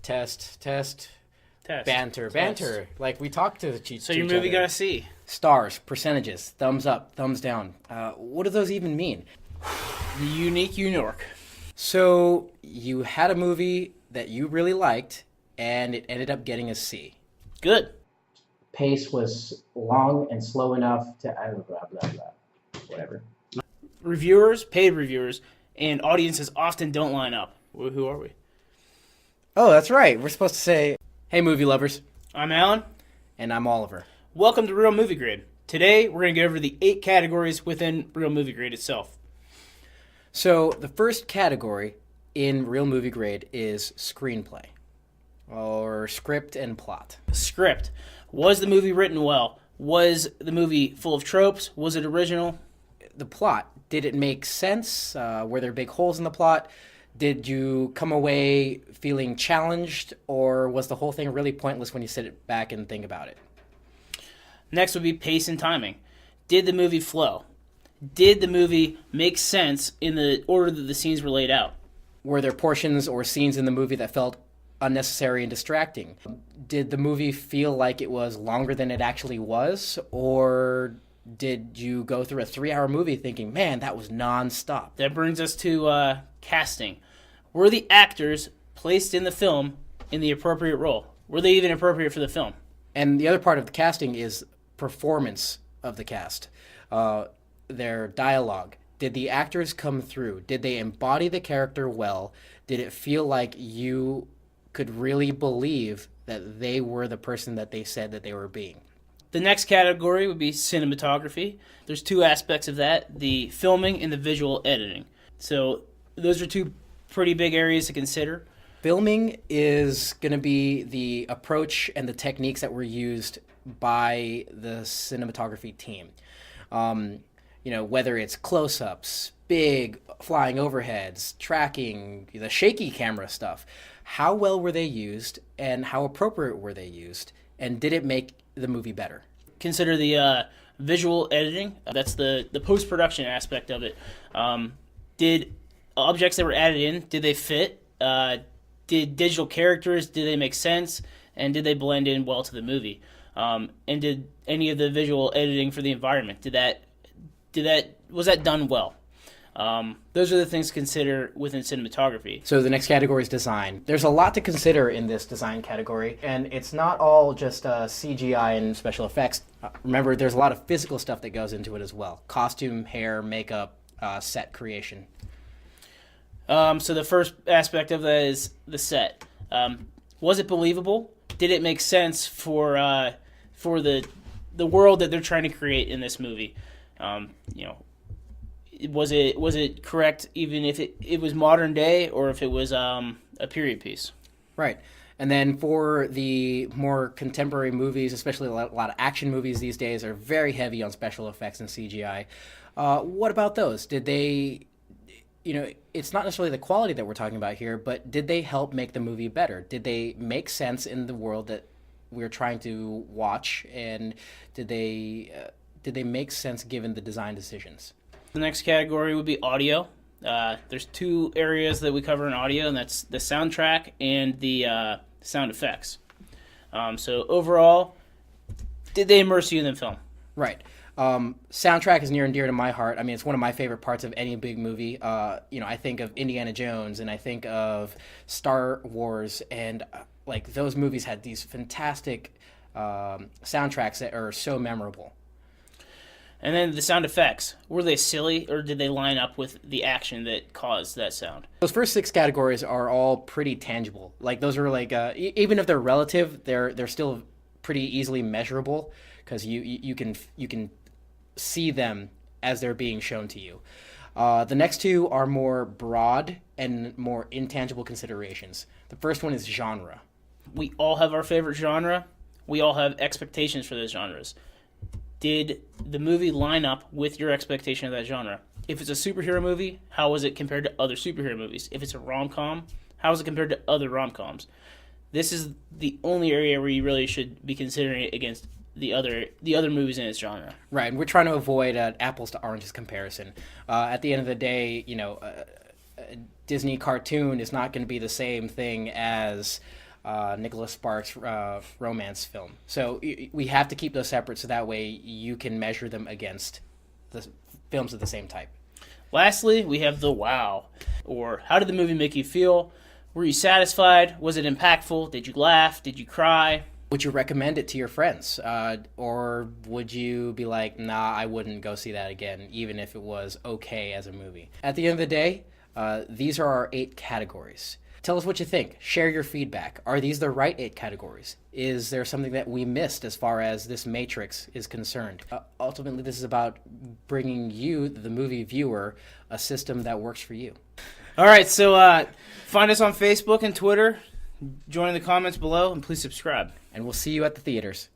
Test. Test. Banter. Like we talked to each other. So your movie got a C. Stars, percentages, thumbs up, thumbs down. What do those even mean? The Unique New York. So you had a movie that you really liked, and it ended up getting a C. Good. Pace was long and slow enough to blah, blah, blah. Whatever. Reviewers, paid reviewers, and audiences often don't line up. Who are we? Oh, that's right. We're supposed to say, hey, movie lovers. I'm Alan. And I'm Oliver. Welcome to Real Movie Grade. Today, we're going to go over the 8 categories within Real Movie Grade itself. So, the first category in Real Movie Grade is screenplay, or script and plot. Script. Was the movie written well? Was the movie full of tropes? Was it original? The plot. Did it make sense? Were there big holes in the plot? Did you come away feeling challenged, or was the whole thing really pointless when you sit back and think about it? Next would be pace and timing. Did the movie flow? Did the movie make sense in the order that the scenes were laid out? Were there portions or scenes in the movie that felt unnecessary and distracting? Did the movie feel like it was longer than it actually was, or did you go through a 3-hour movie thinking, man, that was nonstop? That brings us to casting. Were the actors placed in the film in the appropriate role? Were they even appropriate for the film? And the other part of the casting is performance of the cast. Their dialogue. Did the actors come through? Did they embody the character well? Did it feel like you could really believe that they were the person that they said that they were being? The next category would be cinematography. There's 2 aspects of that, the filming and the visual editing. So those are 2 pretty big areas to consider. Filming is going to be the approach and the techniques that were used by the cinematography team. Whether it's close-ups, big flying overheads, tracking, the shaky camera stuff. How well were they used, and how appropriate were they used, and did it make the movie better? Consider the visual editing. That's the post-production aspect of it. Did objects that were added in, did they fit? Did digital characters, did they make sense? And did they blend in well to the movie? And did any of the visual editing for the environment, was that done well? Those are the things to consider within cinematography. So the next category is design. There's a lot to consider in this design category, and it's not all just CGI and special effects. Remember, there's a lot of physical stuff that goes into it as well. Costume, hair, makeup, set creation. So the first aspect of that is the set. Was it believable? Did it make sense for the world that they're trying to create in this movie? Was it correct even if it was modern day or if it was a period piece? Right. And then for the more contemporary movies, especially a lot of action movies these days are very heavy on special effects and CGI. What about those? Did they, it's not necessarily the quality that we're talking about here, but did they help make the movie better? Did they make sense in the world that we're trying to watch? And did they make sense given the design decisions? The next category would be audio. There's 2 areas that we cover in audio, and that's the soundtrack and the sound effects. So overall, did they immerse you in the film? Right. Soundtrack is near and dear to my heart. I mean, it's one of my favorite parts of any big movie. I think of Indiana Jones, and I think of Star Wars, and those movies had these fantastic soundtracks that are so memorable. And then the sound effects. Were they silly, or did they line up with the action that caused that sound? Those first 6 categories are all pretty tangible. Those are even if they're relative, they're still pretty easily measurable because you can see them as they're being shown to you. The next 2 are more broad and more intangible considerations. The first one is genre. We all have our favorite genre. We all have expectations for those genres. Did the movie line up with your expectation of that genre? If it's a superhero movie, how was it compared to other superhero movies? If it's a rom-com, how is it compared to other rom-coms? This is the only area where you really should be considering it against the other movies in its genre. Right, and we're trying to avoid an apples to oranges comparison. At the end of the day, a Disney cartoon is not going to be the same thing as Nicholas Sparks romance film. So we have to keep those separate so that way you can measure them against the films of the same type. Lastly, we have the wow, or how did the movie make you feel? Were you satisfied? Was it impactful? Did you laugh? Did you cry? Would you recommend it to your friends? Or would you be like, nah, I wouldn't go see that again, even if it was okay as a movie? At the end of the day, these are our 8 categories. Tell us what you think. Share your feedback. Are these the right 8 categories? Is there something that we missed as far as this matrix is concerned? Ultimately, this is about bringing you, the movie viewer, a system that works for you. All right, so find us on Facebook and Twitter. Join in the comments below, and please subscribe. And we'll see you at the theaters.